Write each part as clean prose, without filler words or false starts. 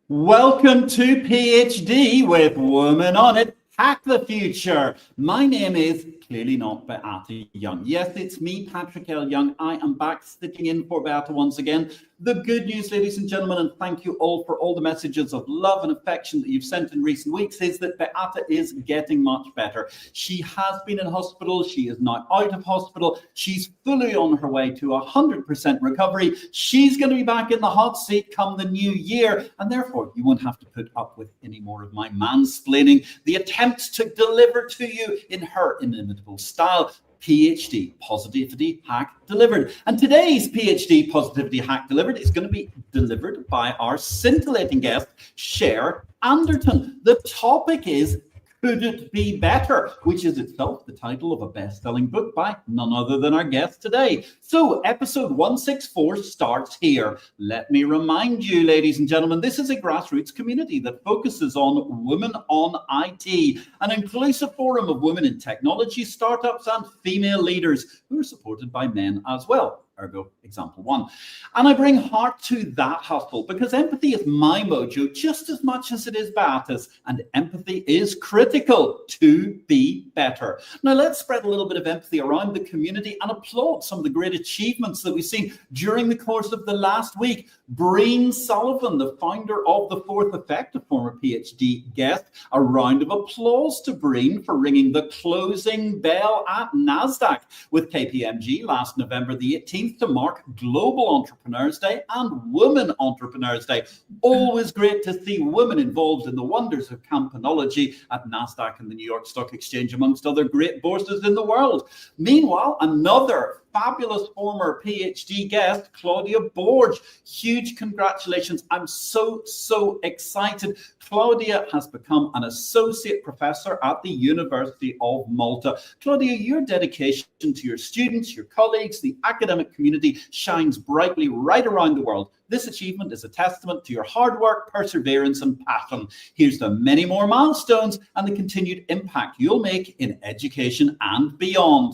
Welcome to PhD with Woman on It. Hack the future. My name is clearly not Beata Young. Yes, it's me, Patrick L. Young. I am back sitting in for Beata once again. The good news, ladies and gentlemen, and thank you all for all the messages of love and affection that you've sent in recent weeks, is that Beata is getting much better. She has been in hospital. She is now out of hospital. She's fully on her way to 100% recovery. She's going to be back in the hot seat come the new year, and therefore you won't have to put up with any more of my mansplaining the attempts to deliver to you in her inimitable style. PhD Positivity Hack Delivered. And today's PhD Positivity Hack Delivered is going to be delivered by our scintillating guest, Cher Anderton. The topic is, could it be better? Which is itself the title of a best-selling book by none other than our guest today. So episode 164 starts here. Let me remind you, ladies and gentlemen, this is a grassroots community that focuses on women on IT, an inclusive forum of women in technology, startups, and female leaders who are supported by men as well. Ergo, example one. And I bring heart to that hustle because empathy is my mojo just as much as it is Beata's, and empathy is critical to be better. Now, let's spread a little bit of empathy around the community and applaud some of the great achievements that we've seen during the course of the last week. Breen Sullivan, the founder of The Fourth Effect, a former PhD guest. A round of applause to Breen for ringing the closing bell at NASDAQ with KPMG last November the 18th. To mark Global Entrepreneurs Day and Women Entrepreneurs Day. Always great to see women involved in the wonders of campanology at NASDAQ and the New York Stock Exchange, amongst other great bourses in the world. Meanwhile, another fabulous former PhD guest, Claudia Borge. Huge congratulations. I'm so excited. Claudia has become an associate professor at the University of Malta. Claudia, your dedication to your students, your colleagues, the academic community shines brightly right around the world. This achievement is a testament to your hard work, perseverance, and passion. Here's to many more milestones and the continued impact you'll make in education and beyond.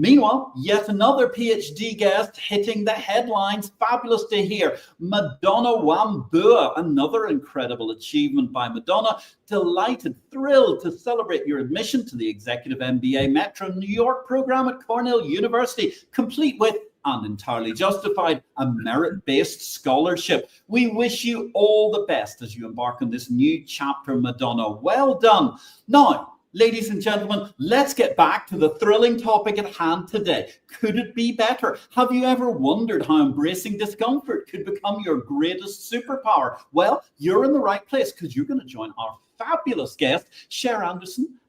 Meanwhile, yet another PhD guest hitting the headlines. Fabulous to hear. Madonna Wambua, another incredible achievement by Madonna. Delighted, thrilled to celebrate your admission to the Executive MBA Metro New York program at Cornell University, complete with and entirely justified, a merit-based scholarship. We wish you all the best as you embark on this new chapter, Madonna. Well done. Now, ladies and gentlemen, let's get back to the thrilling topic at hand today. Could it be better? Have you ever wondered how embracing discomfort could become your greatest superpower? Well, you're in the right place because you're going to join our fabulous guest, Cher Anderton,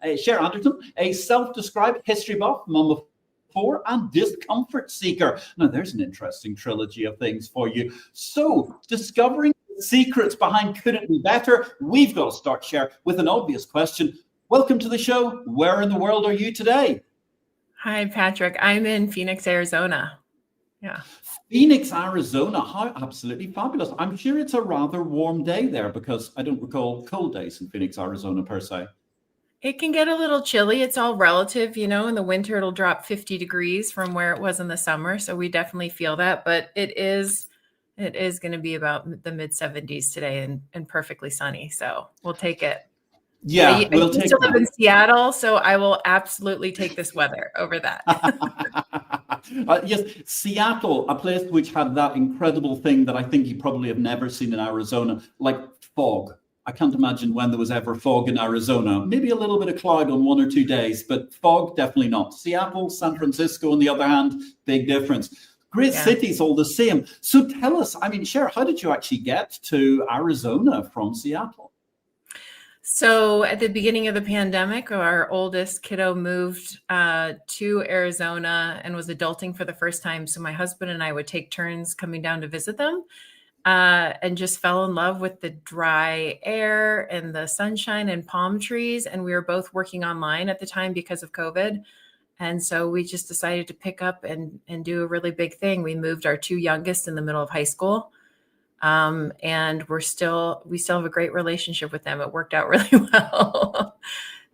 a self-described history buff, mum of four, and discomfort seeker. Now, there's an interesting trilogy of things for you. So, discovering the secrets behind Could It Be Better? We've got to start, Cher, with an obvious question. Welcome to the show. Where in the world are you today? Hi, Patrick. I'm in Phoenix, Arizona. Yeah. Phoenix, Arizona. How absolutely fabulous. I'm sure it's a rather warm day there because I don't recall cold days in Phoenix, Arizona per se. It can get a little chilly. It's all relative, in the winter, it'll drop 50 degrees from where it was in the summer. So we definitely feel that, but it is going to be about the mid 70s today and perfectly sunny. So we'll take it. Yeah, I used to live in Seattle, so I will absolutely take this weather over that. Yes, Seattle, a place which had that incredible thing that I think you probably have never seen in Arizona, like fog. I can't imagine when there was ever fog in Arizona. Maybe a little bit of cloud on 1 or 2 days, but fog, definitely not. Seattle, San Francisco, on the other hand, big difference. Great cities all the same. So tell us, Cher, how did you actually get to Arizona from Seattle? So at the beginning of the pandemic, our oldest kiddo moved to Arizona and was adulting for the first time. So my husband and I would take turns coming down to visit them and just fell in love with the dry air and the sunshine and palm trees. And we were both working online at the time because of COVID. And so we just decided to pick up and do a really big thing. We moved our 2 youngest in the middle of high school. And we still have a great relationship with them. It worked out really well.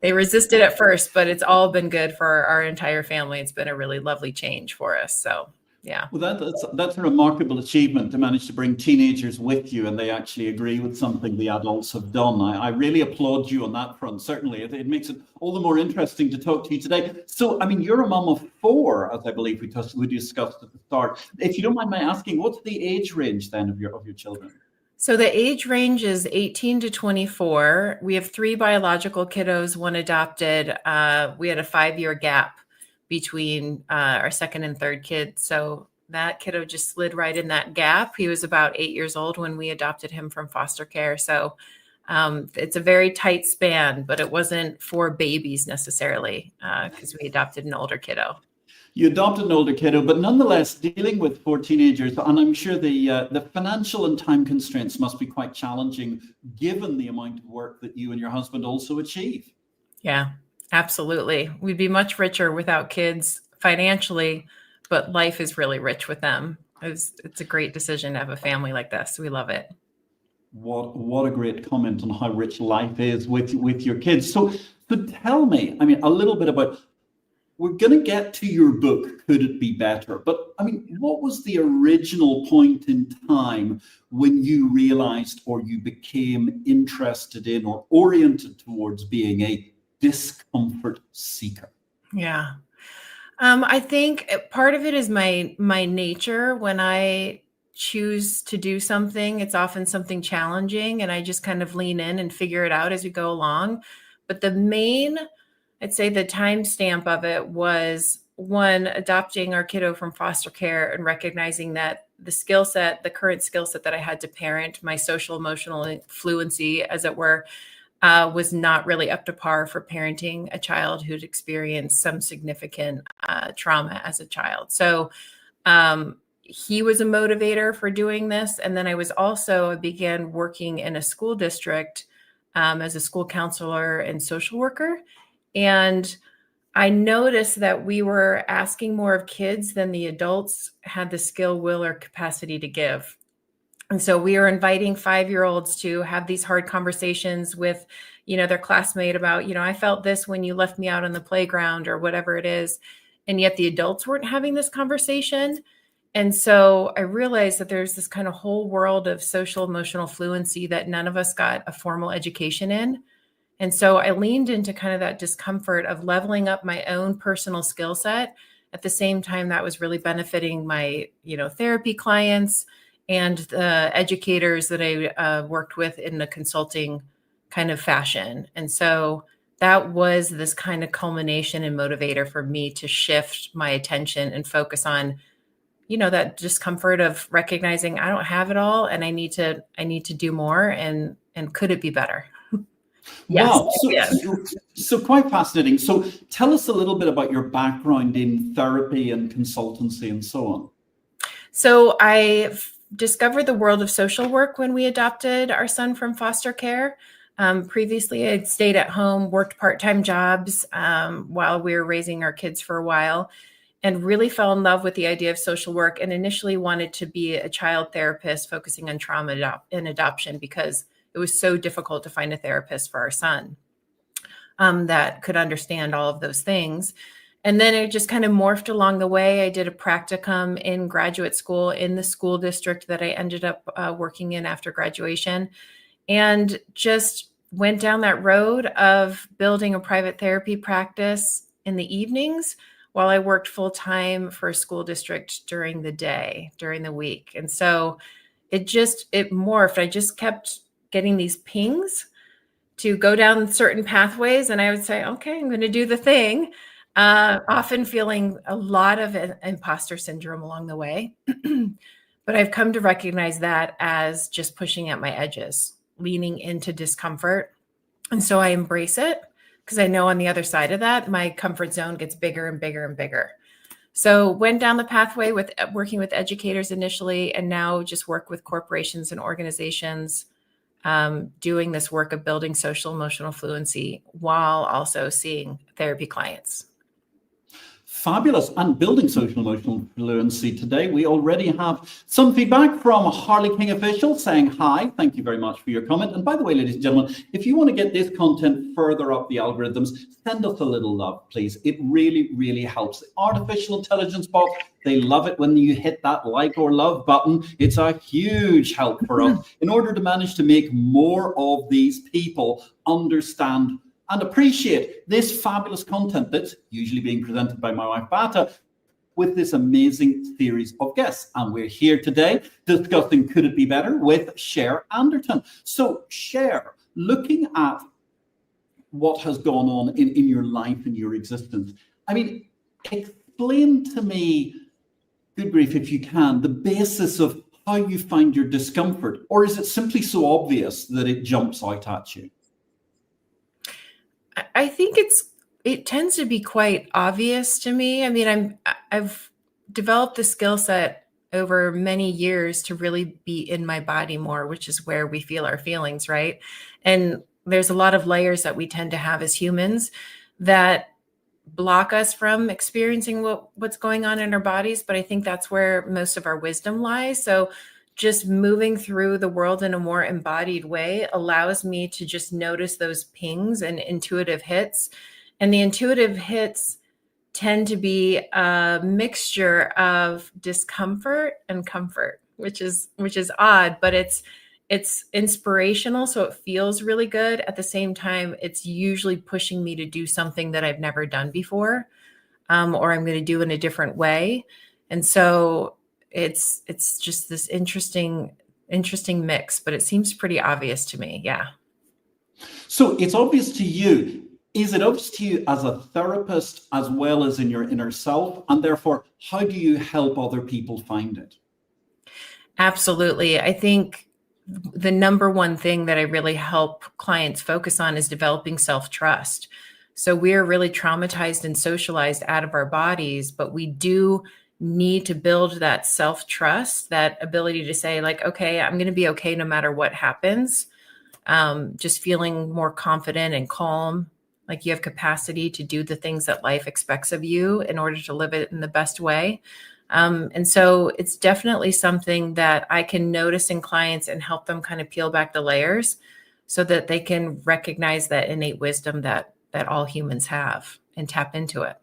They resisted at first, but it's all been good for our entire family. It's been a really lovely change for us. So Yeah. Well, that's a remarkable achievement to manage to bring teenagers with you and they actually agree with something the adults have done. I really applaud you on that front. Certainly, it makes it all the more interesting to talk to you today. So, I mean, you're a mom of 4, as I believe we discussed at the start. If you don't mind my asking, what's the age range then of your children? So the age range is 18 to 24. We have 3 biological kiddos, 1 adopted. We had a 5-year gap between our second and third kid. So that kiddo just slid right in that gap. He was about 8 years old when we adopted him from foster care. So it's a very tight span, but it wasn't for babies necessarily because we adopted an older kiddo. You adopted an older kiddo, but nonetheless dealing with 4 teenagers, and I'm sure the financial and time constraints must be quite challenging given the amount of work that you and your husband also achieve. Yeah, absolutely. We'd be much richer without kids financially, but life is really rich with them. It's a great decision to have a family like this. We love it. What a great comment on how rich life is with your kids. So tell me, I mean, a little bit about. We're going to get to your book, Could It Be Better? But I mean, what was the original point in time when you realized or you became interested in or oriented towards being a discomfort seeker? Yeah. I think part of it is my nature. When I choose to do something, it's often something challenging and I just kind of lean in and figure it out as we go along. But I'd say the timestamp of it was 1, adopting our kiddo from foster care and recognizing that the current skill set that I had to parent, my social emotional fluency, as it were, was not really up to par for parenting a child who'd experienced some significant trauma as a child. So he was a motivator for doing this. And then I began working in a school district as a school counselor and social worker. And I noticed that we were asking more of kids than the adults had the skill, will, or capacity to give. And so we are inviting 5-year-olds to have these hard conversations with, their classmate about, I felt this when you left me out on the playground or whatever it is. And yet the adults weren't having this conversation. And so I realized that there's this kind of whole world of social emotional fluency that none of us got a formal education in. And so I leaned into kind of that discomfort of leveling up my own personal skill set. At the same time, that was really benefiting my, therapy clients and the educators that I worked with in a consulting kind of fashion. And so that was this kind of culmination and motivator for me to shift my attention and focus on, that discomfort of recognizing I don't have it all and I need to do more and could it be better? Yes. Wow. Yes. So quite fascinating. So tell us a little bit about your background in therapy and consultancy and so on. So I discovered the world of social work when we adopted our son from foster care. Previously, I'd stayed at home, worked part-time jobs while we were raising our kids for a while, and really fell in love with the idea of social work and initially wanted to be a child therapist focusing on trauma and adoption because it was so difficult to find a therapist for our son that could understand all of those things. And then it just kind of morphed along the way. I did a practicum in graduate school in the school district that I ended up working in after graduation, and just went down that road of building a private therapy practice in the evenings while I worked full time for a school district during the day, during the week. And so it morphed. I just kept getting these pings to go down certain pathways. And I would say, okay, I'm going to do the thing. Often feeling a lot of imposter syndrome along the way. But I've come to recognize that as just pushing at my edges, leaning into discomfort. And so I embrace it because I know on the other side of that, my comfort zone gets bigger and bigger and bigger. So went down the pathway with working with educators initially, and now just work with corporations and organizations, doing this work of building social emotional fluency while also seeing therapy clients. Fabulous. And building social emotional fluency today, we already have some feedback from Harley King Official saying hi. Thank you very much for your comment. And by the way, ladies and gentlemen, if you want to get this content further up the algorithms, send us a little love, please. It really, really helps. Artificial intelligence bots, they love it when you hit that like or love button. It's a huge help for us in order to manage to make more of these people understand and appreciate this fabulous content that's usually being presented by my wife, Beata, with this amazing series of guests. And we're here today discussing Could It Be Better with Cher Anderton. So Cher, looking at what has gone on in your life and your existence, I mean, explain to me, good grief, if you can, the basis of how you find your discomfort, or is it simply so obvious that it jumps out at you? I think it tends to be quite obvious to me. I mean, I've developed the skill set over many years to really be in my body more, which is where we feel our feelings, right? And there's a lot of layers that we tend to have as humans that block us from experiencing what's going on in our bodies. But I think that's where most of our wisdom lies. So just moving through the world in a more embodied way allows me to just notice those pings and intuitive hits. And the intuitive hits tend to be a mixture of discomfort and comfort, which is odd, but it's inspirational. So it feels really good. At the same time, it's usually pushing me to do something that I've never done before, or I'm going to do in a different way. And so it's just this interesting mix, but it seems pretty obvious to me. Yeah. So it's obvious to you. Is it obvious to you as a therapist as well as in your inner self? And therefore, how do you help other people find it? Absolutely. I think the number one thing that I really help clients focus on is developing self-trust. So we're really traumatized and socialized out of our bodies, but we do need to build that self-trust, that ability to say like, okay, I'm going to be okay no matter what happens. Just feeling more confident and calm, like you have capacity to do the things that life expects of you in order to live it in the best way. And so it's definitely something that I can notice in clients and help them kind of peel back the layers so that they can recognize that innate wisdom that all humans have and tap into it.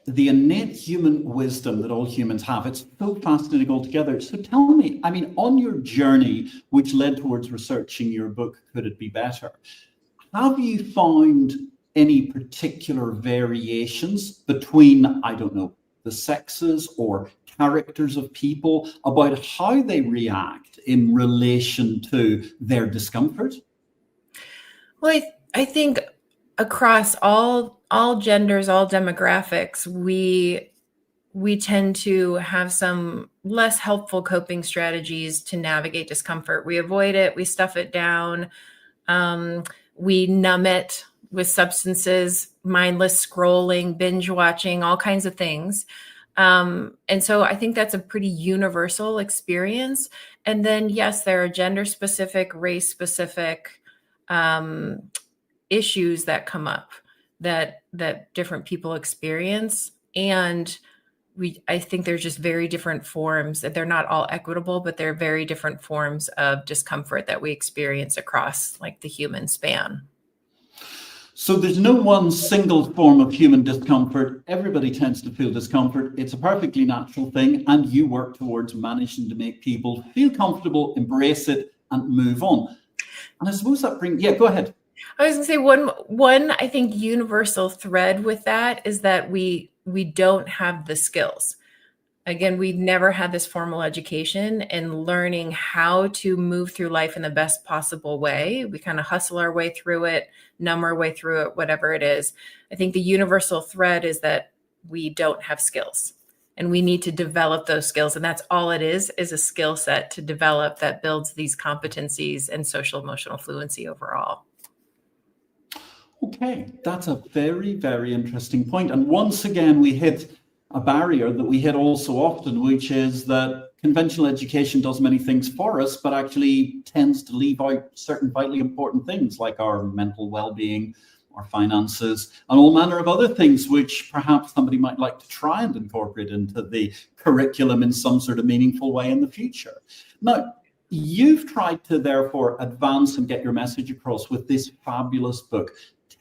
The innate human wisdom that all humans have. It's so fascinating altogether. So tell me, I mean, on your journey, which led towards researching your book, Could It Be Better? Have you found any particular variations between, I don't know, the sexes or characters of people about how they react in relation to their discomfort? Well, I think across all genders, all demographics, we tend to have some less helpful coping strategies to navigate discomfort. We avoid it, we stuff it down, we numb it with substances, mindless scrolling, binge watching, all kinds of things. And so I think that's a pretty universal experience. And then, yes, there are gender specific, race specific issues that come up that different people experience. And I think there's just very different forms that they're not all equitable, but they're very different forms of discomfort that we experience across like the human span. So there's no one single form of human discomfort. Everybody tends to feel discomfort. It's a perfectly natural thing. And you work towards managing to make people feel comfortable, embrace it, and move on. And I suppose that go ahead. I was going to say one, I think universal thread with that is that we don't have the skills. Again, we've never had this formal education and learning how to move through life in the best possible way. We kind of hustle our way through it, numb our way through it, whatever it is. I think the universal thread is that we don't have skills and we need to develop those skills. And that's all it is a skill set to develop that builds these competencies and social emotional fluency overall. Okay, that's a very, very interesting point. And once again, we hit a barrier that we hit all so often, which is that conventional education does many things for us, but actually tends to leave out certain vitally important things like our mental well-being, our finances, and all manner of other things which perhaps somebody might like to try and incorporate into the curriculum in some sort of meaningful way in the future. Now, you've tried to therefore advance and get your message across with this fabulous book.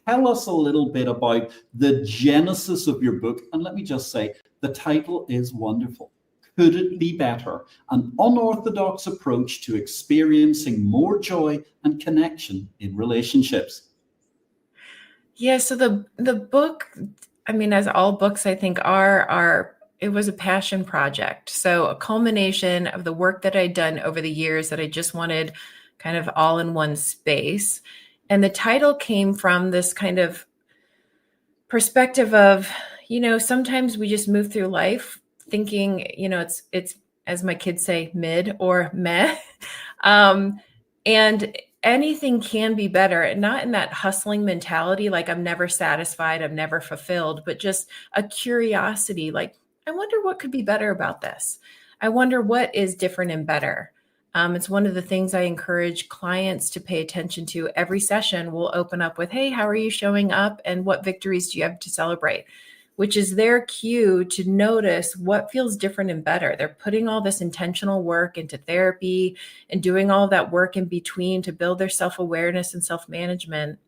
Tell us a little bit about the genesis of your book. And let me just say, the title is wonderful. Could it be better? An unorthodox approach to experiencing more joy and connection in relationships. Yeah, so the book, I mean, as all books I think are it was a passion project. So a culmination of the work that I'd done over the years that I just wanted kind of all in one space. And the title came from this kind of perspective of, sometimes we just move through life thinking, it's as my kids say, mid or meh. And anything can be better, and not in that hustling mentality, like I'm never satisfied, I'm never fulfilled, but just a curiosity, like, I wonder what could be better about this. I wonder what is different and better. It's one of the things I encourage clients to pay attention to. Every session we'll open up with, hey, how are you showing up? And what victories do you have to celebrate? Which is their cue to notice what feels different and better. They're putting all this intentional work into therapy and doing all that work in between to build their self-awareness and self-management.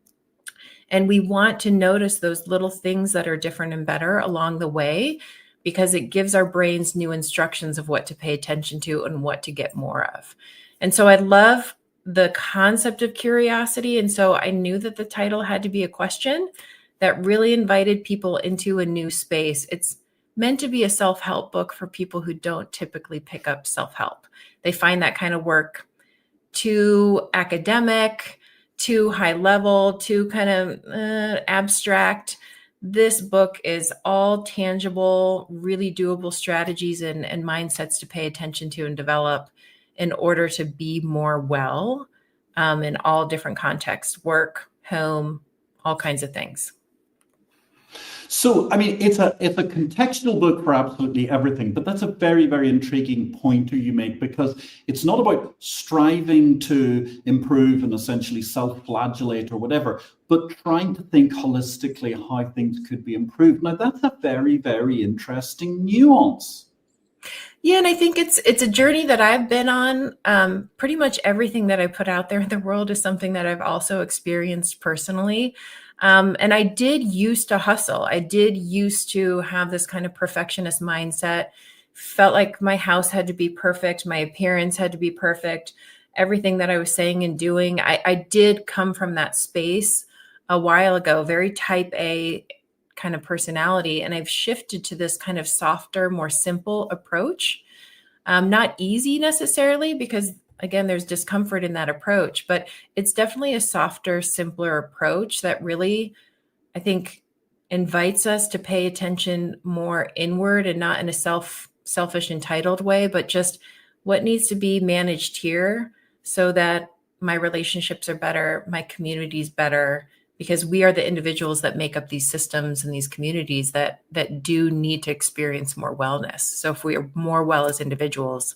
And we want to notice those little things that are different and better along the way, because it gives our brains new instructions of what to pay attention to and what to get more of. And so I love the concept of curiosity. And so I knew that the title had to be a question that really invited people into a new space. It's meant to be a self-help book for people who don't typically pick up self-help. They find that kind of work too academic, too high level, too kind of abstract. This book is all tangible, really doable strategies and mindsets to pay attention to and develop in order to be more well in all different contexts, work, home, all kinds of things. So, I mean, it's a contextual book for absolutely everything, but that's a very, very intriguing pointer you make, because it's not about striving to improve and essentially self-flagellate or whatever, but trying to think holistically how things could be improved. Now, that's a very, very interesting nuance. Yeah, and I think it's a journey that I've been on. Pretty much everything that I put out there in the world is something that I've also experienced personally. And I did used to hustle. I did used to have this kind of perfectionist mindset, felt like my house had to be perfect. My appearance had to be perfect. Everything that I was saying and doing, I did come from that space a while ago, very type A kind of personality. And I've shifted to this kind of softer, more simple approach. Not easy necessarily, because again, there's discomfort in that approach, but it's definitely a softer, simpler approach that really, I think, invites us to pay attention more inward, and not in a selfish, entitled way, but just what needs to be managed here so that my relationships are better, my community's better, because we are the individuals that make up these systems and these communities that do need to experience more wellness. So if we are more well as individuals,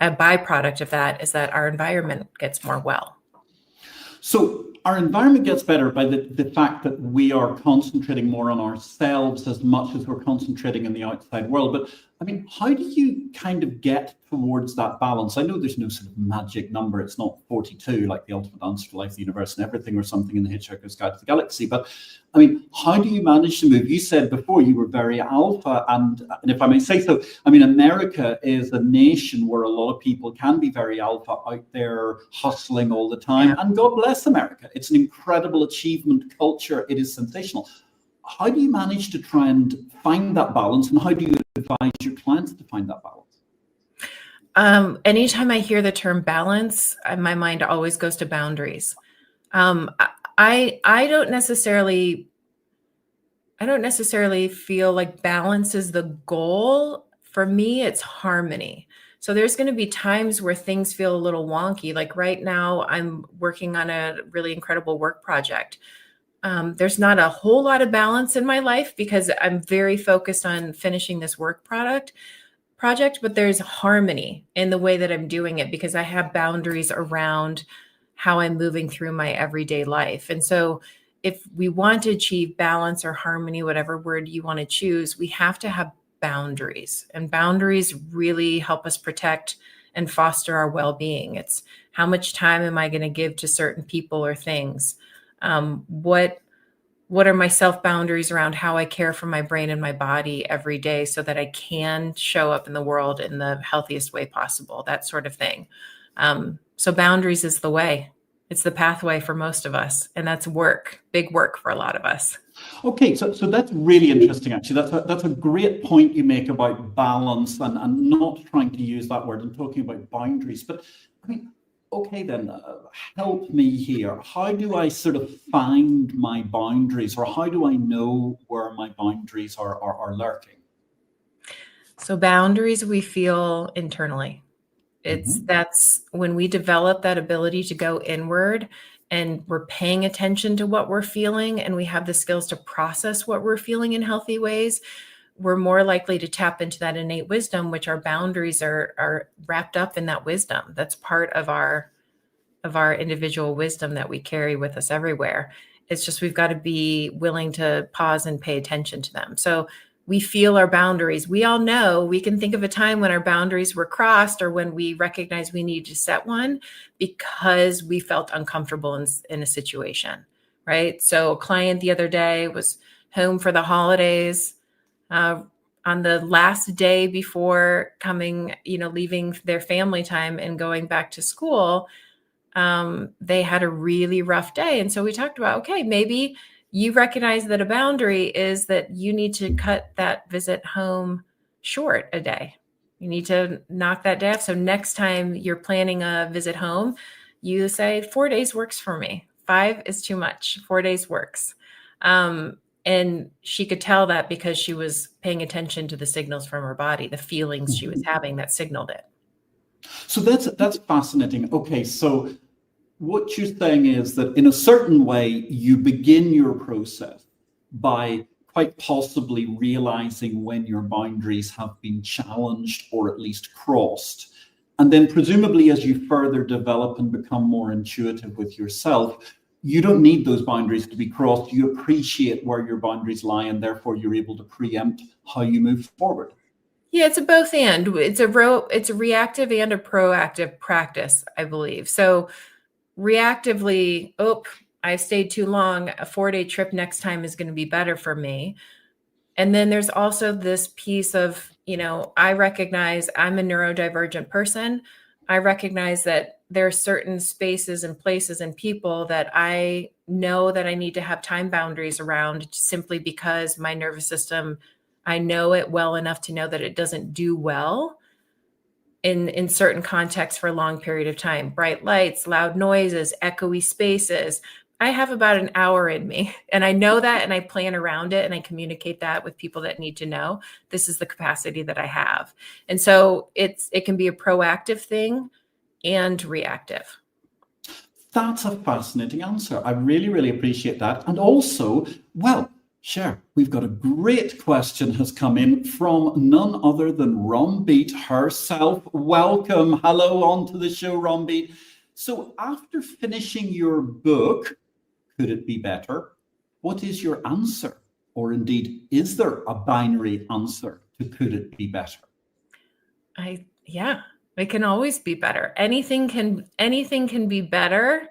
a byproduct of that is that our environment gets more well. So our environment gets better by the fact that we are concentrating more on ourselves as much as we're concentrating on the outside world. But I mean, how do you kind of get towards that balance? I know there's no sort of magic number. It's not 42 like the ultimate answer to life, the universe, and everything, or something in the Hitchhiker's Guide to the Galaxy. But I mean, how do you manage to move? You said before you were very alpha, and if I may say so, I mean, America is a nation where a lot of people can be very alpha, out there hustling all the time. Yeah. And God bless America. It's an incredible achievement culture. It is sensational. How do you manage to try and find that balance, and how do you advise your clients to find that balance? Anytime I hear the term balance, my mind always goes to boundaries. I don't necessarily feel like balance is the goal. For me, it's harmony. So there's going to be times where things feel a little wonky. Like right now, I'm working on a really incredible work project. There's not a whole lot of balance in my life because I'm very focused on finishing this work project, but there's harmony in the way that I'm doing it because I have boundaries around how I'm moving through my everyday life. And so if we want to achieve balance or harmony, whatever word you want to choose, we have to have boundaries, and boundaries really help us protect and foster our well-being. It's how much time am I going to give to certain people or things? What are my self boundaries around how I care for my brain and my body every day so that I can show up in the world in the healthiest way possible, that sort of thing. So boundaries is the way. It's the pathway for most of us. And that's work, big work for a lot of us. Okay, so that's really interesting, actually. That's a great point you make about balance and not trying to use that word and talking about boundaries. But I mean, okay, then help me here. How do I sort of find my boundaries, or how do I know where my boundaries are lurking? So boundaries we feel internally. That's when we develop that ability to go inward and we're paying attention to what we're feeling and we have the skills to process what we're feeling in healthy ways. We're more likely to tap into that innate wisdom, which our boundaries are wrapped up in that wisdom. That's part of our individual wisdom that we carry with us everywhere. It's just we've got to be willing to pause and pay attention to them. So we feel our boundaries. We all know, we can think of a time when our boundaries were crossed or when we recognize we need to set one because we felt uncomfortable in a situation, right? So a client the other day was home for the holidays. On the last day before coming, leaving their family time and going back to school, they had a really rough day. And so we talked about, okay, maybe you recognize that a boundary is that you need to cut that visit home short a day. You need to knock that day off. So next time you're planning a visit home, you say 4 days works for me. 5 is too much. 4 days works. And she could tell that because she was paying attention to the signals from her body, the feelings she was having that signaled it. So that's fascinating. Okay, so what you're saying is that in a certain way, you begin your process by quite possibly realizing when your boundaries have been challenged or at least crossed. And then presumably as you further develop and become more intuitive with yourself, you don't need those boundaries to be crossed. You appreciate where your boundaries lie, and therefore you're able to preempt how you move forward. Yeah, it's a both and. It's a reactive and a proactive practice, I believe. So reactively, I've stayed too long. A 4-day trip next time is going to be better for me. And then there's also this piece of, I recognize I'm a neurodivergent person. I recognize that there are certain spaces and places and people that I know that I need to have time boundaries around simply because my nervous system, I know it well enough to know that it doesn't do well in certain contexts for a long period of time. Bright lights, loud noises, echoey spaces. I have about an hour in me and I know that, and I plan around it and I communicate that with people that need to know this is the capacity that I have. And so it can be a proactive thing and reactive. That's a fascinating answer. I really, really appreciate that. And also, well, Cher, we've got a great question has come in from none other than Rombeat herself. Welcome. Hello onto the show, Rombeat. So after finishing your book, Could It Be Better? What is your answer? Or indeed, is there a binary answer to Could It Be Better? It can always be better. Anything can be better.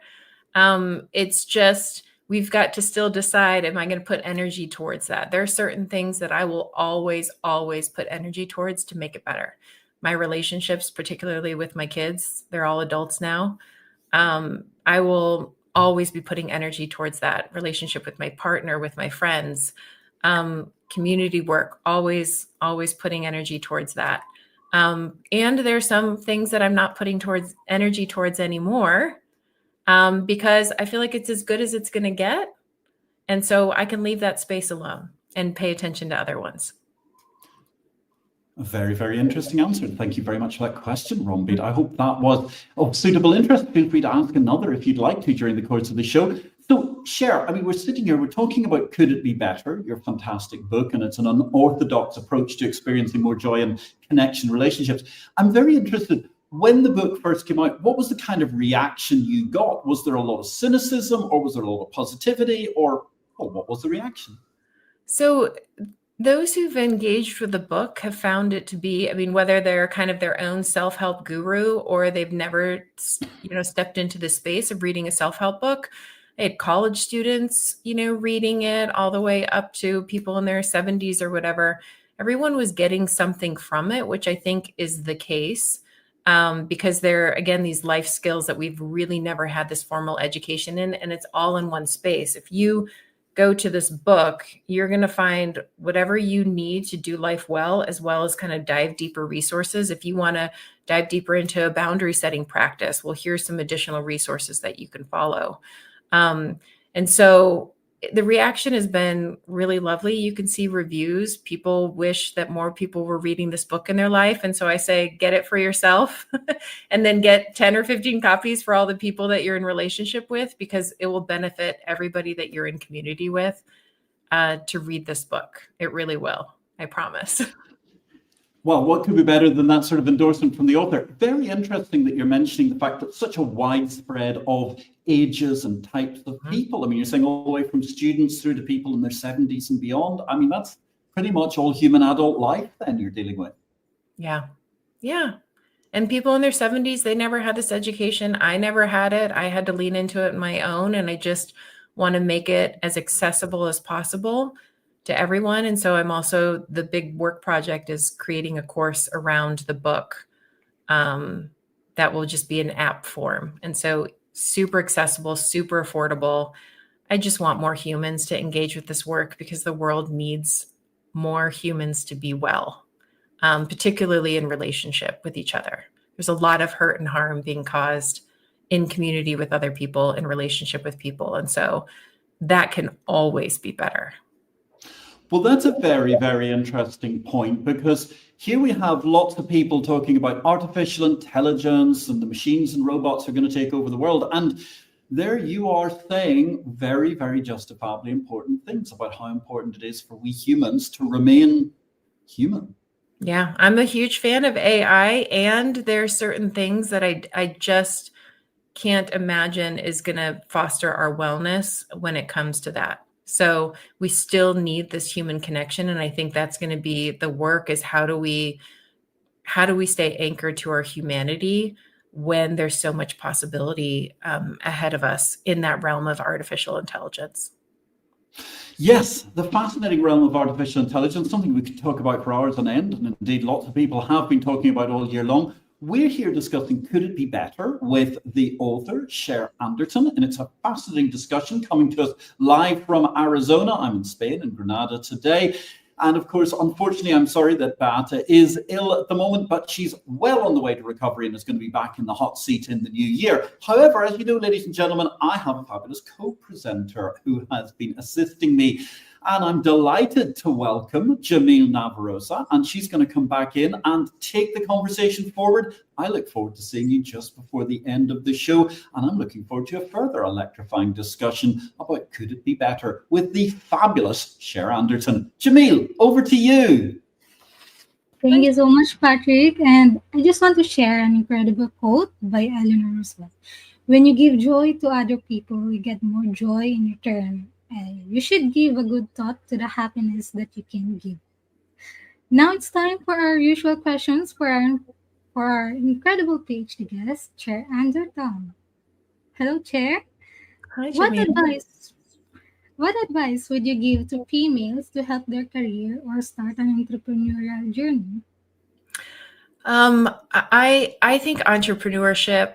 It's just, we've got to still decide, am I going to put energy towards that? There are certain things that I will always, always put energy towards to make it better. My relationships, particularly with my kids, they're all adults now. I will always be putting energy towards that relationship with my partner, with my friends, community work, always putting energy towards that. And there's some things that I'm not putting energy towards anymore, because I feel like it's as good as it's going to get. And so I can leave that space alone and pay attention to other ones. A very, very interesting answer. Thank you very much for that question, Rombeat. I hope that was of suitable interest. Feel free to ask another if you'd like to during the course of the show. So, Cher, we're sitting here, we're talking about Could It Be Better, your fantastic book, and it's an unorthodox approach to experiencing more joy and connection relationships. I'm very interested, when the book first came out, what was the kind of reaction you got? Was there a lot of cynicism, or was there a lot of positivity, or what was the reaction? So those who've engaged with the book have found it to be, I mean, whether they're kind of their own self-help guru or they've never, stepped into the space of reading a self-help book. I had college students, reading it, all the way up to people in their 70s or whatever. Everyone was getting something from it, which I think is the case. Because they're, again, these life skills that we've really never had this formal education in, and it's all in one space. If you go to this book, you're going to find whatever you need to do life well as kind of dive deeper resources. If you want to dive deeper into a boundary setting practice, well, here's some additional resources that you can follow. And so the reaction has been really lovely. You can see reviews. People wish that more people were reading this book in their life. And so I say, get it for yourself and then get 10 or 15 copies for all the people that you're in relationship with, because it will benefit everybody that you're in community with to read this book. It really will. I promise. Well, what could be better than that sort of endorsement from the author? Very interesting that you're mentioning the fact that such a widespread of ages and types of people. I mean, you're saying all the way from students through to people in their 70s and beyond. I mean, that's pretty much all human adult life then you're dealing with. Yeah. Yeah. And people in their 70s, they never had this education. I never had it. I had to lean into it on my own. And I just want to make it as accessible as possible to everyone. And so I'm also, the big work project is creating a course around the book that will just be an app form. And so super accessible, super affordable. I just want more humans to engage with this work because the world needs more humans to be well, particularly in relationship with each other. There's a lot of hurt and harm being caused in community with other people, in relationship with people. And so that can always be better. Well, that's a very, very interesting point, because here we have lots of people talking about artificial intelligence and the machines and robots are going to take over the world. And there you are saying very, very justifiably important things about how important it is for we humans to remain human. Yeah, I'm a huge fan of AI, and there are certain things that I just can't imagine is going to foster our wellness when it comes to that. So we still need this human connection. And I think that's going to be the work, is how do we stay anchored to our humanity when there's so much possibility ahead of us in that realm of artificial intelligence. Yes, the fascinating realm of artificial intelligence, something we could talk about for hours on end, and indeed lots of people have been talking about all year long. We're here discussing Could It Be Better with the author, Cher Anderton, and it's a fascinating discussion coming to us live from Arizona. I'm in Spain, in Granada today. And of course, unfortunately, I'm sorry that Beata is ill at the moment, but she's well on the way to recovery and is going to be back in the hot seat in the new year. However, as you know, ladies and gentlemen, I have a fabulous co-presenter who has been assisting me. And I'm delighted to welcome Jamil Navarosa, and she's going to come back in and take the conversation forward. I look forward to seeing you just before the end of the show, and I'm looking forward to a further electrifying discussion about Could It Be Better with the fabulous Cher Anderton. Jamil, over to you. Thank you so much, Patrick. And I just want to share an incredible quote by Eleanor Roosevelt. When you give joy to other people, you get more joy in return. You should give a good thought to the happiness that you can give. Now it's time for our usual questions for our incredible PhD guest, Cher Anderton. Hello, Chair. Hi, What Jamil. advice would you give to females to help their career or start an entrepreneurial journey? I think entrepreneurship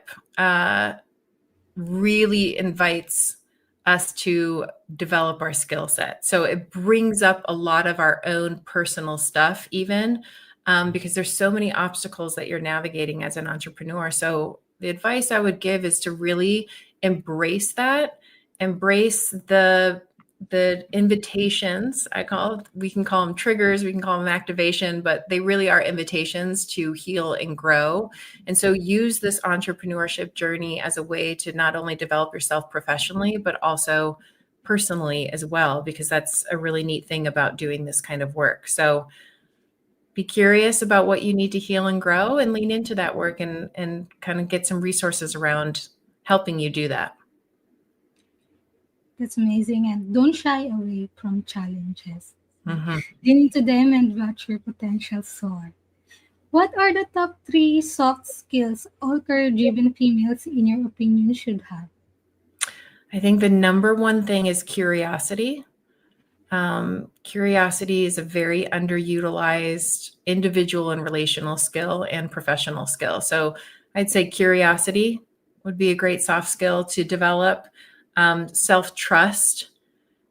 really invites us to develop our skill set. So it brings up a lot of our own personal stuff, even because there's so many obstacles that you're navigating as an entrepreneur. So the advice I would give is to really embrace that, embrace the invitations. We can call them triggers, we can call them activation, but they really are invitations to heal and grow. And so use this entrepreneurship journey as a way to not only develop yourself professionally, but also personally as well, because that's a really neat thing about doing this kind of work. So Be curious about what you need to heal and grow, and lean into that work, and kind of get some resources around helping you do that. That's amazing. And don't shy away from challenges. Mm-hmm. Lean into them and watch your potential soar. What are the top three soft skills all career-driven females, in your opinion, should have? I think the number one thing is curiosity. Curiosity is a very underutilized individual and relational skill and professional skill. So I'd say curiosity would be a great soft skill to develop. Self-trust,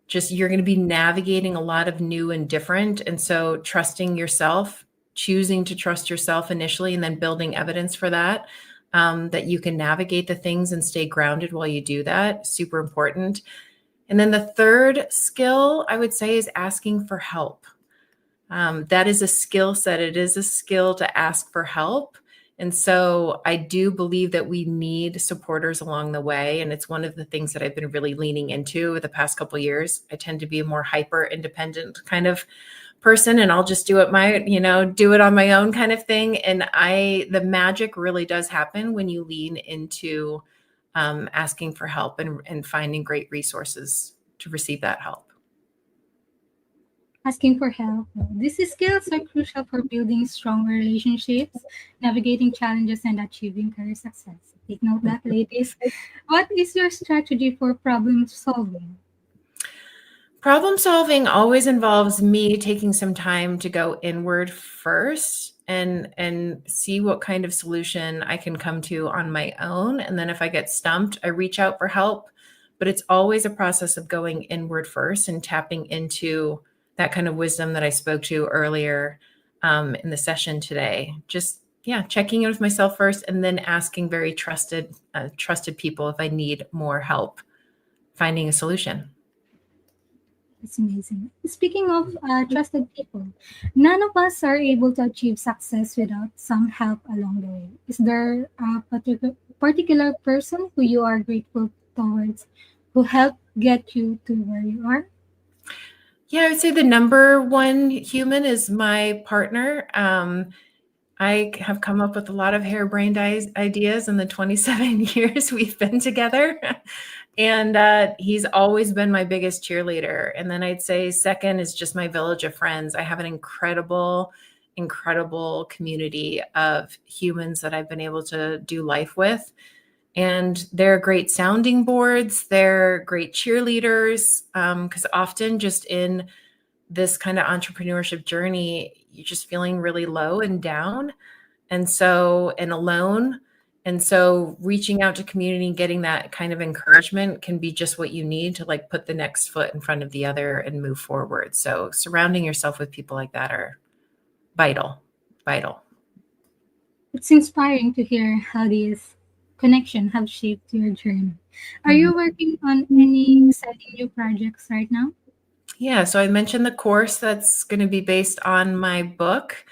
just you're going to be navigating a lot of new and different. And so trusting yourself, choosing to trust yourself initially, and then building evidence for that, that you can navigate the things and stay grounded while you do that. Super important. And then the third skill I would say is asking for help. That is a skill set. It is a skill to ask for help. And so I do believe that we need supporters along the way. And it's one of the things that I've been really leaning into the past couple of years. I tend to be a more hyper independent kind of person, and I'll just do it do it on my own kind of thing. And the magic really does happen when you lean into asking for help and finding great resources to receive that help. Asking for help. These skills are crucial for building strong relationships, navigating challenges, and achieving career success. Take note that, ladies. What is your strategy for problem solving? Problem solving always involves me taking some time to go inward first and see what kind of solution I can come to on my own. And then if I get stumped, I reach out for help. But it's always a process of going inward first and tapping into that kind of wisdom that I spoke to earlier in the session today. Just, checking in with myself first, and then asking very trusted people if I need more help finding a solution. It's amazing. Speaking of trusted people, none of us are able to achieve success without some help along the way. Is there a particular person who you are grateful towards, who helped get you to where you are? Yeah, I would say the number one human is my partner. I have come up with a lot of harebrained ideas in the 27 years we've been together. And he's always been my biggest cheerleader. And then I'd say second is just my village of friends. I have an incredible community of humans that I've been able to do life with. And they're great sounding boards. They're great cheerleaders. Because often just in this kind of entrepreneurship journey, you're just feeling really low and down and alone. And so reaching out to community and getting that kind of encouragement can be just what you need to put the next foot in front of the other and move forward. So surrounding yourself with people like that are vital. It's inspiring to hear how these connections have shaped your journey. Are you working on any exciting new projects right now? Yeah, so I mentioned the course that's going to be based on my book.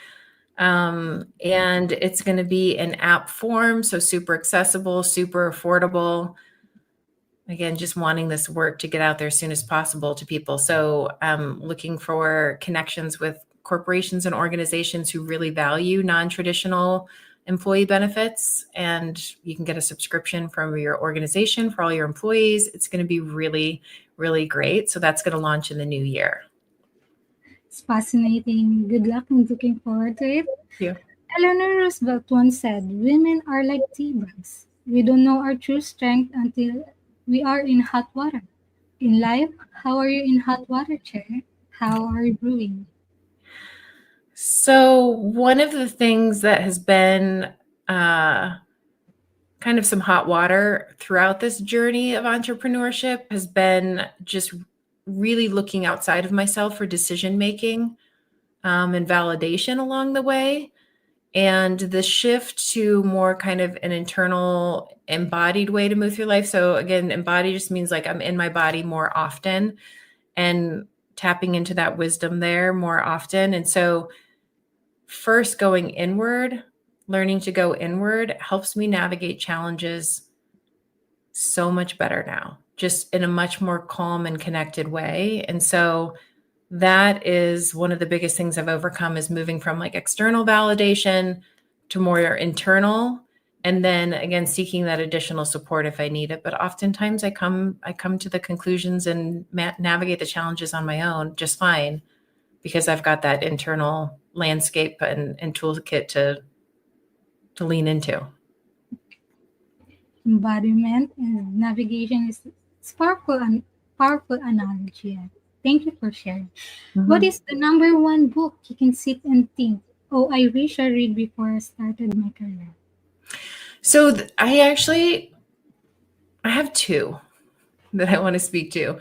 And it's going to be in app form, so super accessible, super affordable. Again, just wanting this work to get out there as soon as possible to people. So I'm looking for connections with corporations and organizations who really value non-traditional employee benefits. And you can get a subscription from your organization for all your employees. It's going to be really, really great. So that's going to launch in the new year. It's fascinating. Good luck and looking forward to it. Thank you. Eleanor Roosevelt once said, "Women are like tea bags. We don't know our true strength until we are in hot water." In life, how are you in hot water, Cher? How are you brewing? So one of the things that has been kind of some hot water throughout this journey of entrepreneurship has been just really looking outside of myself for decision making and validation along the way. And the shift to more kind of an internal embodied way to move through life. So again, embodied just means I'm in my body more often and tapping into that wisdom there more often. And so first going inward, learning to go inward helps me navigate challenges so much better now, just in a much more calm and connected way. And so that is one of the biggest things I've overcome, is moving from like external validation to more internal, and then again seeking that additional support if I need it. But oftentimes I come to the conclusions and navigate the challenges on my own just fine, because I've got that internal landscape and toolkit to lean into. Embodiment and navigation is powerful analogy. Thank you for sharing. What is the number one book you can sit and think, oh, I wish I read before I started my career? So I have two that I want to speak to.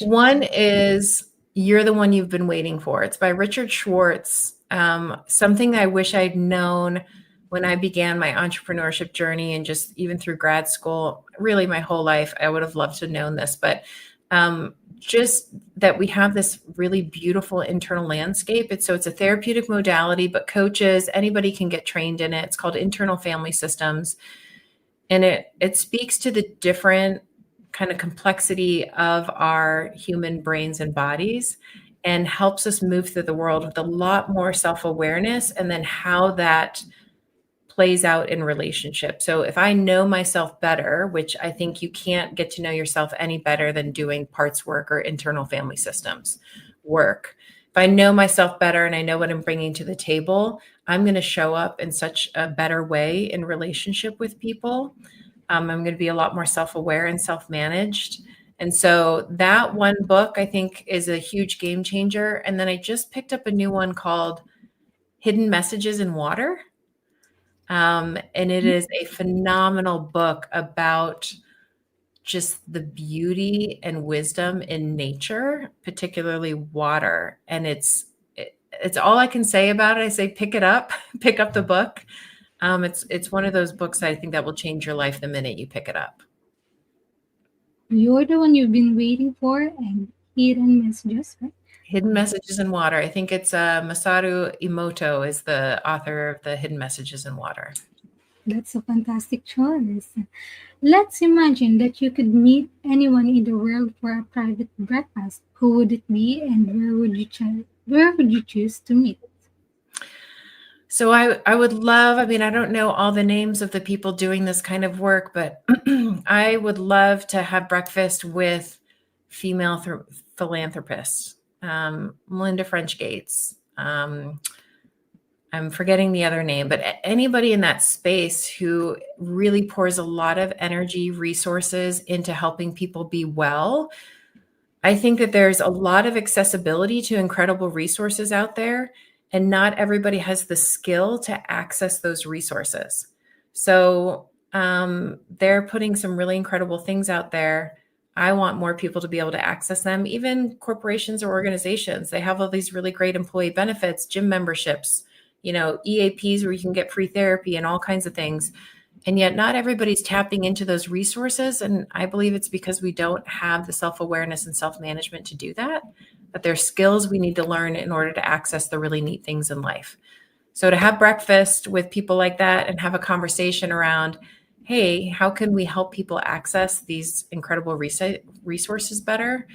One is You're the One You've Been Waiting For. It's by Richard Schwartz. Something I wish I'd known when I began my entrepreneurship journey, and just even through grad school, really my whole life, I would have loved to have known this. But just that we have this really beautiful internal landscape. It's a therapeutic modality, but coaches, anybody can get trained in it. It's called Internal Family Systems. And it speaks to the different kind of complexity of our human brains and bodies, and helps us move through the world with a lot more self-awareness, and then how that plays out in relationship. So if I know myself better, which I think you can't get to know yourself any better than doing parts work or internal family systems work. If I know myself better and I know what I'm bringing to the table, I'm going to show up in such a better way in relationship with people. I'm going to be a lot more self-aware and self-managed. And so that one book, I think, is a huge game changer. And then I just picked up a new one called Hidden Messages in Water. And it is a phenomenal book about just the beauty and wisdom in nature, particularly water. And it's all I can say about it. I say, pick it up, pick up the book. It's one of those books I think that will change your life the minute you pick it up. You're the One You've Been Waiting For, and Hidden Messages, right? Hidden Messages in Water. I think it's Masaru Emoto is the author of the Hidden Messages in Water. That's a fantastic choice. Let's imagine that you could meet anyone in the world for a private breakfast. Who would it be, and where would you choose to meet? So I would love, I don't know all the names of the people doing this kind of work, but I would love to have breakfast with female philanthropists. Melinda French Gates. I'm forgetting the other name, but anybody in that space who really pours a lot of energy, resources into helping people be well. I think that there's a lot of accessibility to incredible resources out there, and not everybody has the skill to access those resources. So they're putting some really incredible things out there. I want more people to be able to access them, even corporations or organizations. They have all these really great employee benefits, gym memberships, EAPs where you can get free therapy and all kinds of things. And yet not everybody's tapping into those resources. And I believe it's because we don't have the self-awareness and self-management to do that. But there's skills we need to learn in order to access the really neat things in life. So to have breakfast with people like that and have a conversation around, hey, how can we help people access these incredible resources better?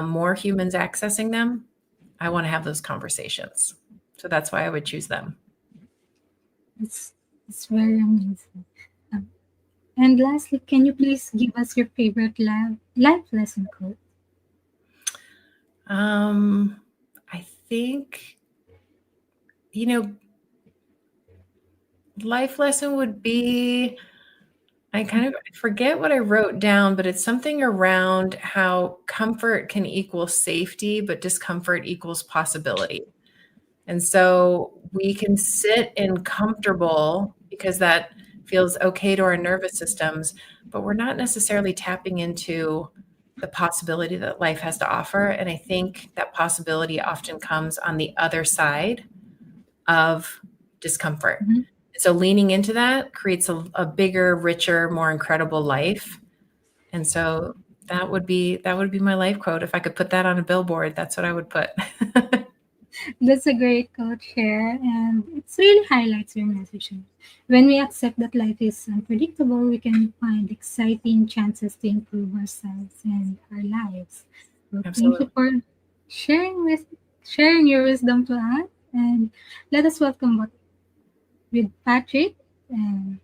More humans accessing them. I want to have those conversations. So that's why I would choose them. It's very amazing. And lastly, can you please give us your favorite life lesson quote? I think, life lesson would be, I kind of forget what I wrote down, but it's something around how comfort can equal safety, but discomfort equals possibility. And so we can sit in comfortable because that feels okay to our nervous systems, but we're not necessarily tapping into the possibility that life has to offer. And I think that possibility often comes on the other side of discomfort. Mm-hmm. So leaning into that creates a bigger, richer, more incredible life. And so that would be my life quote. If I could put that on a billboard, that's what I would put. That's a great quote, Cher, and it really highlights your message. When we accept that life is unpredictable, we can find exciting chances to improve ourselves and our lives. So sharing your wisdom to us. And let us welcome with Patrick. And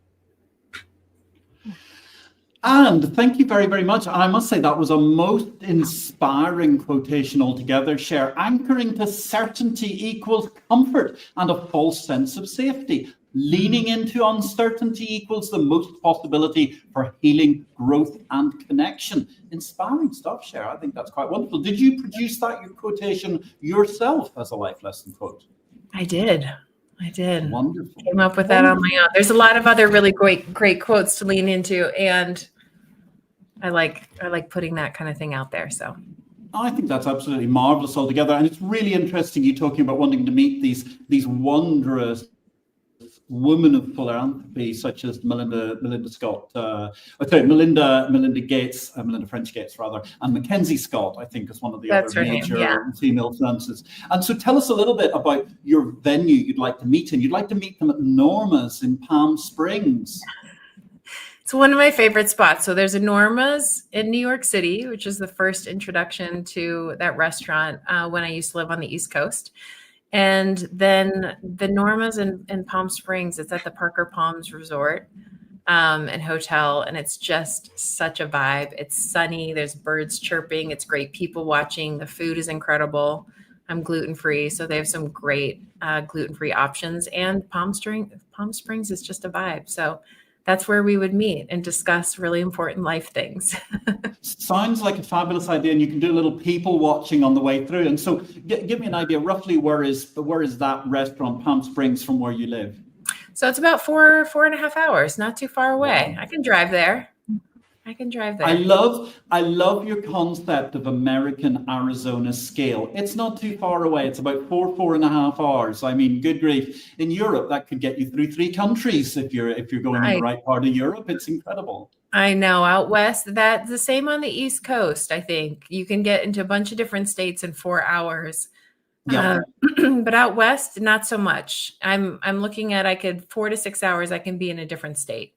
And thank you very, very much. And I must say that was a most inspiring quotation altogether, Cher. Anchoring to certainty equals comfort and a false sense of safety. Leaning into uncertainty equals the most possibility for healing, growth, and connection. Inspiring stuff, Cher. I think that's quite wonderful. Did you produce your quotation yourself as a life lesson quote? I did. Wonderful. Came up with that on my own. There's a lot of other really great quotes to lean into, and I like putting that kind of thing out there. So I think that's absolutely marvelous altogether, and it's really interesting you talking about wanting to meet these wondrous women of philanthropy, such as Melinda French Gates rather, and Mackenzie Scott, I think, is one of the other major female philanthropists. And so tell us a little bit about your venue you'd like to meet in. You'd like to meet them at Norma's in Palm Springs. It's one of my favorite spots. So there's a Norma's in New York City, which is the first introduction to that restaurant when I used to live on the East Coast. And then the Norma's in Palm Springs, it's at the Parker Palms Resort and Hotel. And it's just such a vibe. It's sunny. There's birds chirping. It's great people watching. The food is incredible. I'm gluten-free. So they have some great gluten-free options. And Palm Springs is just a vibe. So that's where we would meet and discuss really important life things. Sounds like a fabulous idea, and you can do a little people watching on the way through. And so give me an idea, roughly where is that restaurant, Palm Springs, from where you live? So it's about 4.5 hours, not too far away. Wow. I can drive there. I love your concept of American Arizona scale. It's not too far away. It's about 4.5 hours. I mean, good grief. In Europe, that could get you through 3 countries if you're going in the right part of Europe. It's incredible. I know. Out west, that's the same on the East Coast, I think. You can get into a bunch of different states in 4 hours. Yeah. But out west, not so much. I'm looking at 4 to 6 hours, I can be in a different state.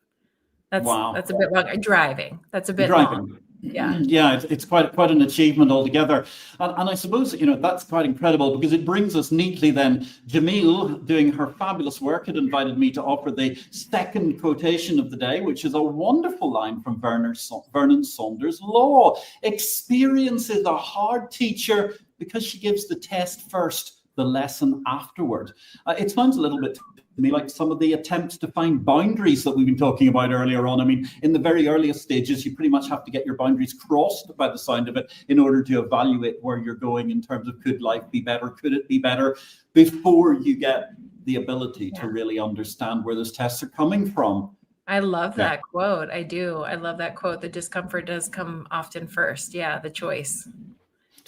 That's a bit long. Driving. That's a bit long. Yeah. Yeah, it's quite an achievement altogether. And I suppose, that's quite incredible because it brings us neatly then. Jamil, doing her fabulous work, had invited me to offer the second quotation of the day, which is a wonderful line from Vernon Saunders Law. Experience is a hard teacher because she gives the test first, the lesson afterward. It sounds a little bit to me like some of the attempts to find boundaries that we've been talking about earlier on. I mean, in the very earliest stages, you pretty much have to get your boundaries crossed by the sound of it in order to evaluate where you're going in terms of could life be better, could it be better, before you get the ability to really understand where those tests are coming from. I love that quote. I do. I love that quote. The discomfort does come often first. Yeah, the choice.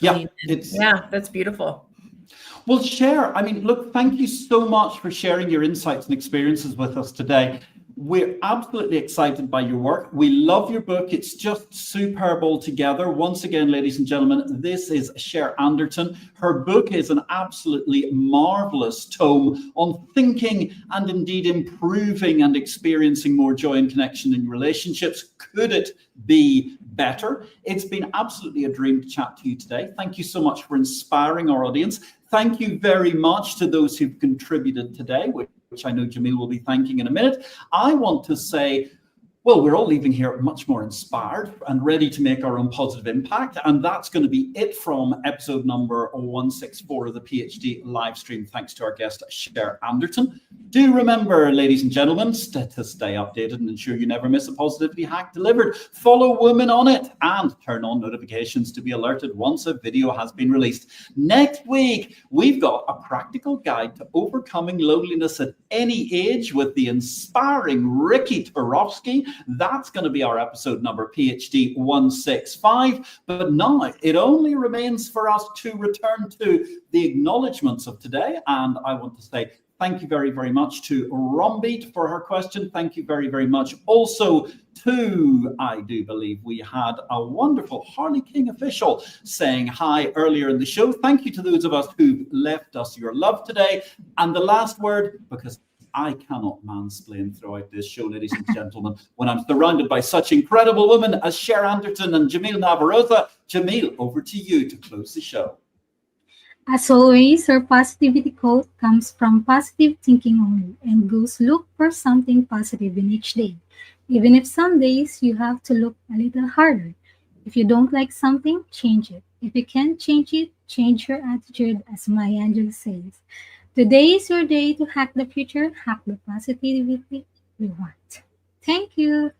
That's beautiful. Well, Cher, look, thank you so much for sharing your insights and experiences with us today. We're absolutely excited by your work. We love your book. It's just superb altogether. Once again, ladies and gentlemen, this is Cher Anderton. Her book is an absolutely marvelous tome on thinking and indeed improving and experiencing more joy and connection in relationships. Could it be better? It's been absolutely a dream to chat to you today. Thank you so much for inspiring our audience. Thank you very much to those who've contributed today, which I know Jamil will be thanking in a minute. I want to say, well, we're all leaving here much more inspired and ready to make our own positive impact. And that's going to be it from episode number 164 of the PhD live stream. Thanks to our guest, Cher Anderton. Do remember, ladies and gentlemen, to stay updated and ensure you never miss a Positivity Hack delivered. Follow Women on It and turn on notifications to be alerted once a video has been released. Next week, we've got a practical guide to overcoming loneliness at any age with the inspiring Ricky Turovsky. That's going to be our episode number, PhD 165. But now it only remains for us to return to the acknowledgements of today. And I want to say thank you very, very much to Rombeat for her question. Thank you very, very much also to, I do believe we had a wonderful Harley King official saying hi earlier in the show. Thank you to those of us who left us your love today. And the last word, because I cannot mansplain throughout this show, ladies and gentlemen, when I'm surrounded by such incredible women as Cher Anderton and Jamil Navarroza. Jamil, over to you to close the show. As always, our positivity quote comes from positive thinking only and goes look for something positive in each day. Even if some days you have to look a little harder. If you don't like something, change it. If you can't change it, change your attitude, as Maya Angelou says. Today is your day to hack the future, hack the positivity we want. Thank you.